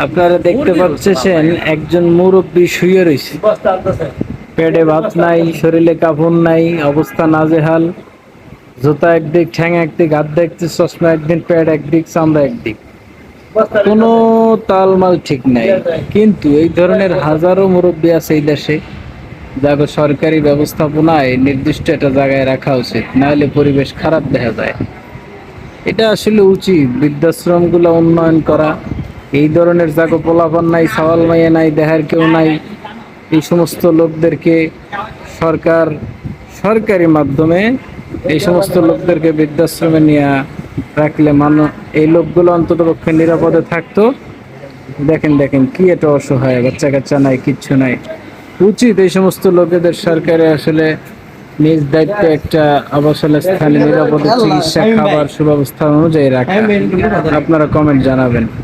আপনারা দেখতে পাচ্ছেন একজন মুরব্বী শুয়ে রয়েছে, পেটে ভাত নাই, শরীরে কাপড় নাই, অবস্থা নাজেহাল। জুতা একদিক, ঠ্যাং একদিক, হাত দেখতে চশমা একদিক, পেট একদিক, চামড়া একদিক, কোনো তালমাল ঠিক নাই। কিন্তু এই ধরনের হাজারো মুরব্বী আছে এই দেশে, যাকে সরকারি ব্যবস্থাপনায় নির্দিষ্ট একটা জায়গায় রাখা উচিত, নাহলে পরিবেশ খারাপ দেখা যায়। এটা আসলে উচিত বৃদ্ধাশ্রম গুলা উন্নয়ন করা। এই ধরনের যাকে পোলাপান নাই, সওয়াল মাইয়া নাই, দেহার কেউ নাই, এই সমস্ত লোকদেরকে সরকার সরকারি মাধ্যমে এই সমস্ত লোকদেরকে বৃদ্ধাশ্রমে নিয়ে রাখলে মানুষ, এই লোকগুলো অন্তত পক্ষে নিরাপদে থাকতো। দেখেন দেখেন কি একটা অসহায়, বাচ্চা কাচ্চা নাই, কিচ্ছু নাই। উচিত এই সমস্ত লোকেদের সরকারে আসলে নিজ দায়িত্বে একটা আবাসন স্থানে নিরাপদে চিকিৎসা, খাবার সুব্যবস্থা অনুযায়ী রাখা। আপনারা কমেন্ট জানাবেন।